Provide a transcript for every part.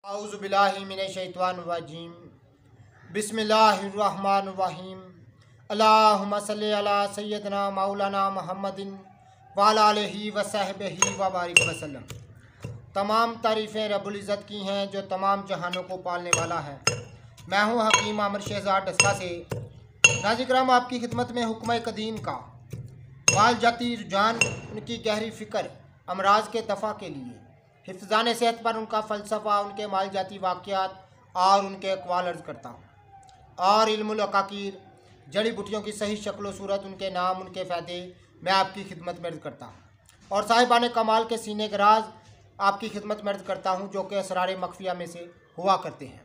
औज़ुबिल्लाहि मिनश्शैतानिर्रजीम बिस्मिल्लाहिर्रहमानिर्रहीम अल्लाहुम्मा सल्लि अला सय्यदना मौलाना मुहम्मदिन व अला आलिहि व सहबिहि व बारिक वसल्लम। तमाम तारीफ़ें रब्बुल इज़्ज़त की हैं जो तमाम जहानों को पालने वाला है। मैं हूँ हकीम आमिर शहज़ाद डस्का से। नाज़िर आपकी खिदमत में हुक्म कदीम का माल जाती रुझान, उनकी गहरी फ़िक्र, अमराज के दफ़ा के लिए हिफ्ज़ान सेहत पर उनका फ़लसफ़ा, उनके माल जाती वाक़यात और उनके अक़वाल अर्ज़ करता हूँ। और इल्मुल अकाकीर, जड़ी बूटियों की सही शक्ल सूरत, उनके नाम, उनके फ़ायदे मैं आपकी खिदमत में अर्ज़ करता हूँ। और साहिबान कमाल के सीने के राज आपकी खिदमत में अर्ज़ करता हूँ, जो कि असरार मख्फिया में से हुआ करते हैं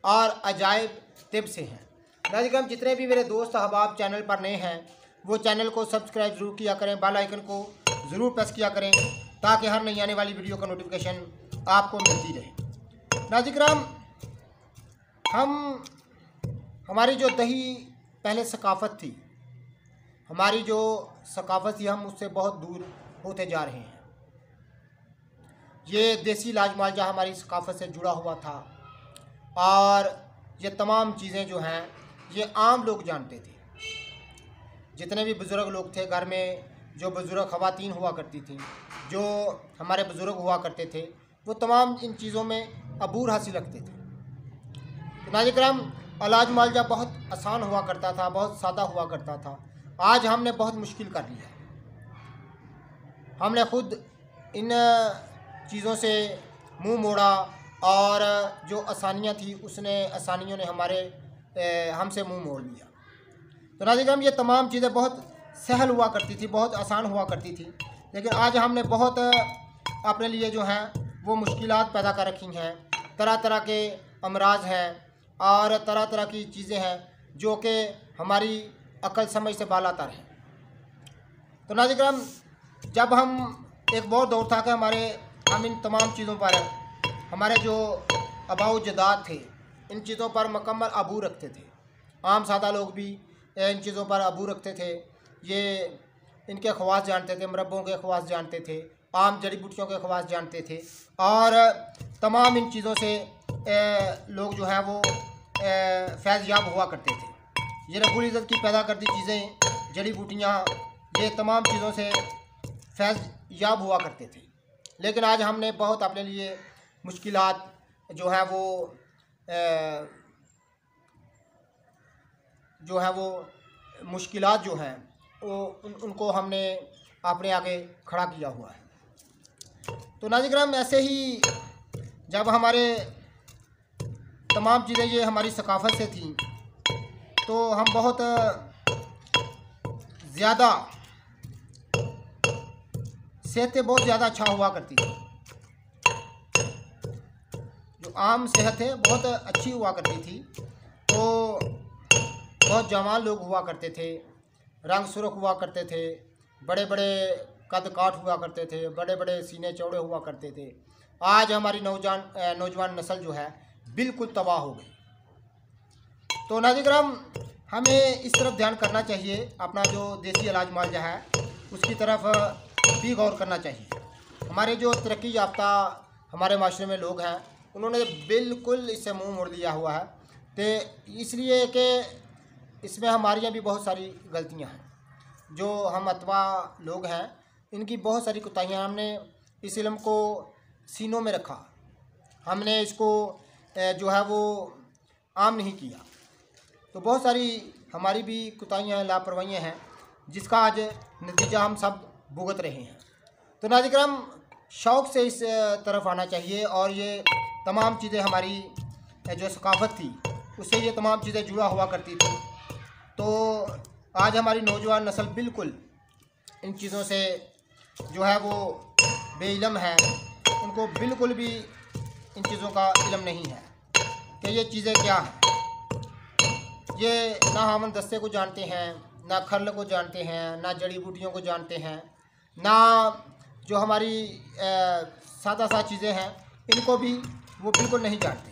और अजायब तिब से हैं। नाज़िर जितने भी मेरे दोस्त अहबाब चैनल पर नए हैं वो चैनल को सब्सक्राइब ज़रूर किया करें, बेल आइकन को ज़रूर प्रेस किया करें ताकि हर नई आने वाली वीडियो का नोटिफिकेशन आपको मिलती रहे। नाज़िर हमारी जो दही पहले सकाफ़त थी, हमारी जो सकाफ़त थी, हम उससे बहुत दूर होते जा रहे हैं। ये देसी इलाज मुआवजा हमारी सकाफ़त से जुड़ा हुआ था और ये तमाम चीज़ें जो हैं ये आम लोग जानते थे। जितने भी बुज़ुर्ग लोग थे घर में, जो बुज़ुर्ग ख़वातीन हुआ करती थी, जो हमारे बुज़ुर्ग हुआ करते थे, वो तमाम इन चीज़ों में अबूर हासिल रखते थे। तो नाज़िर इलाज मुआवजा बहुत आसान हुआ करता था, बहुत सादा हुआ करता था। आज हमने बहुत मुश्किल कर लिया। हमने ख़ुद इन चीज़ों से मुंह मोड़ा और जो आसानियाँ थी उसने आसानियों ने हमसे मुंह मोड़ लिया। तो नाज़िर ये तमाम चीज़ें बहुत सहल हुआ करती थी, बहुत आसान हुआ करती थी, लेकिन आज हमने बहुत अपने लिए जो हैं वो मुश्किलात पैदा कर रखी हैं। तरह तरह के अमराज हैं और तरह तरह की चीज़ें हैं जो कि हमारी अक्ल समझ से बालातर हैं। तो नाज़िर जब हम एक बहुत दौर था कि हम इन तमाम चीज़ों पर, हमारे जो आबाओ जदाद थे, इन चीज़ों पर मुकम्मल अबूर रखते थे। आम सादा लोग भी इन चीज़ों पर अबूर रखते थे। ये इनके ख़वास जानते थे, मुरब्बों के ख़वास जानते थे, आम जड़ी बूटियों के ख़वास जानते थे और तमाम इन चीज़ों से लोग जो है वो फैज़ याब हुआ करते थे। ये रब्बुल इज़्ज़त की पैदा करती चीज़ें, जड़ी बूटियाँ, ये तमाम चीज़ों से फैज़ याब हुआ करते थे। लेकिन आज हमने बहुत अपने लिए मुश्किलात जो है वो मुश्किलात जो हैं वो उनको हमने अपने आगे खड़ा किया हुआ है। तो नाज़िर ऐसे ही जब हमारे तमाम चीज़ें ये हमारी सकाफ़त से थी तो हम बहुत ज़्यादा सेहतें बहुत ज़्यादा अच्छा हुआ करती थी। जो आम सेहत है बहुत अच्छी हुआ करती थी। तो बहुत जवान लोग हुआ करते थे, रंग सुर्ख हुआ करते थे, बड़े बड़े कद काठ हुआ करते थे, बड़े बड़े सीने चौड़े हुआ करते थे। आज हमारी नौजवान नस्ल जो है बिल्कुल तबाह हो गई। तो नाज़िर हमें इस तरफ ध्यान करना चाहिए, अपना जो देसी इलाज मुआवजा है उसकी तरफ भी गौर करना चाहिए। हमारे जो तरक्की याफ्ता हमारे माशरे में लोग हैं उन्होंने बिल्कुल इससे मुंह मोड़ लिया हुआ है। तो इसलिए कि इसमें हमारियाँ भी बहुत सारी गलतियां हैं। जो हम अतवा लोग हैं इनकी बहुत सारी कोताहियाँ, हमने इस इल्म को सीनों में रखा, हमने इसको जो है वो आम नहीं किया। तो बहुत सारी हमारी भी कोताहियाँ, लापरवाहियाँ हैं जिसका आज नतीजा हम सब भुगत रहे हैं। तो नाज़िर शौक़ से इस तरफ आना चाहिए और ये तमाम चीज़ें हमारी जो सकाफ़त थी उससे ये तमाम चीज़ें जुड़ा हुआ करती थी। तो आज हमारी नौजवान नस्ल बिल्कुल इन चीज़ों से जो है वो बेइल्म है, उनको बिल्कुल भी इन चीज़ों का इल्म नहीं है कि ये चीज़ें क्या हैं। ये ना हामन दस्ते को जानते हैं, ना खर्ल को जानते हैं, ना जड़ी बूटियों को जानते हैं, ना जो हमारी सादा सा चीज़ें हैं इनको भी वो बिल्कुल नहीं जानते।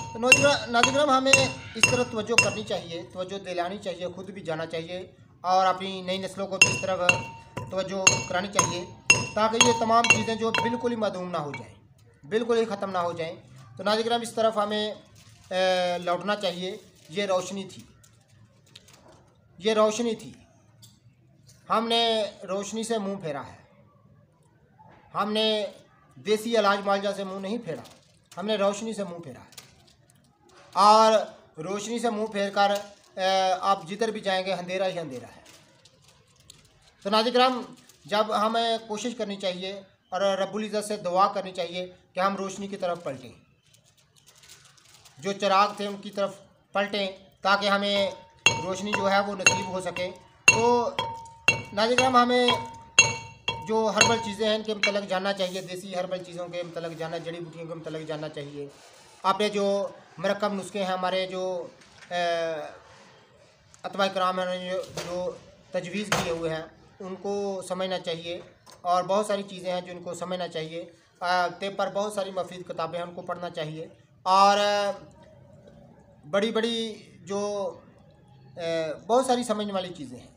तो नाज़िर हमें इस तरह तवज्जो करनी चाहिए, तवज्जो दिलानी चाहिए, ख़ुद भी जाना चाहिए और अपनी नई नस्लों को इस तरफ तवज्जो करानी चाहिए ताकि ये तमाम चीज़ें जो बिल्कुल ही मदूम ना हो जाएं। बिल्कुल ही ख़त्म ना हो जाएं। तो नाज़रीन इस तरफ हमें लौटना चाहिए। ये रोशनी थी, ये रोशनी थी। हमने रोशनी से मुंह फेरा है, हमने देसी इलाज मालजा से मुंह नहीं फेरा, हमने रोशनी से मुंह फेरा है। और रोशनी से मुंह फेर कर आप जिधर भी जाएंगे अंधेरा ही अंधेरा है। तो नाज़रीन जब हमें कोशिश करनी चाहिए और रब्बुल इज़्ज़त से दुआ करनी चाहिए कि हम रोशनी की तरफ पलटें, जो चिराग थे उनकी तरफ पलटें, ताकि हमें रोशनी जो है वो नसीब हो सके। तो नाज़रीन हमें जो हर्बल चीज़ें हैं इनके मतलब जानना चाहिए, देसी हर्बल चीज़ों के मतलब जानना, जड़ी बूटियों के मतलब जानना चाहिए। आपने जो मरकब नुस्खे हैं, हमारे जो अतबा कराम हैं जो तजवीज़ किए हुए हैं, उनको समझना चाहिए। और बहुत सारी चीज़ें हैं जिनको समझना चाहिए। ते पर बहुत सारी मफीद किताबें हैं, उनको पढ़ना चाहिए। और बड़ी बड़ी जो बहुत सारी समझने वाली चीज़ें हैं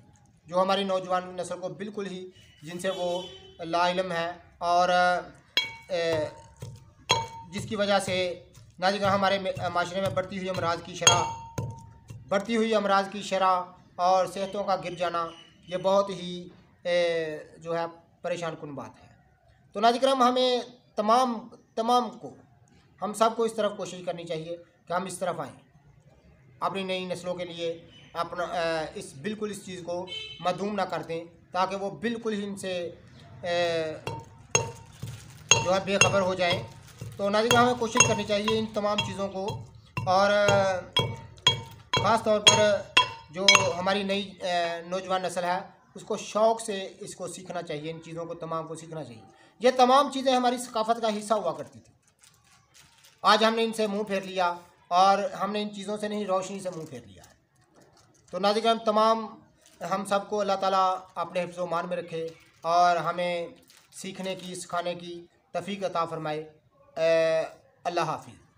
जो हमारी नौजवान नस्ल को बिल्कुल ही, जिनसे वो लाइलम है, और जिसकी वजह से नाज़रीन हमारे माशरे में बढ़ती हुई अमराज की शरह और सेहतों का गिर जाना, ये बहुत ही जो है परेशान कुन बात है। तो नाज़रीन हमें तमाम को, हम सब को इस तरफ कोशिश करनी चाहिए कि हम इस तरफ आएँ, अपनी नई नस्लों के लिए अपना बिल्कुल इस चीज़ को मधूम ना कर दें, ताकि वो बिल्कुल ही इनसे जो है बेखबर हो जाएं। तो नाज़रीन हमें कोशिश करनी चाहिए इन तमाम चीज़ों को, और ख़ास तौर पर जो हमारी नई नौजवान नस्ल है उसको शौक़ से इसको सीखना चाहिए, इन चीज़ों को तमाम को सीखना चाहिए। ये तमाम चीज़ें हमारी सकाफ़त का हिस्सा हुआ करती थी। आज हमने इनसे मुँह फेर लिया, और हमने इन चीज़ों से नहीं, रोशनी से मुँह फेर लिया है। तो नाज़रीन तमाम हम सबको अल्लाह ताला अपने हिफ्ज़ व मान में रखे और हमें सीखने की, सिखाने की तौफ़ीक़ अता फ़रमाए। अल्लाह हाफ़िज़।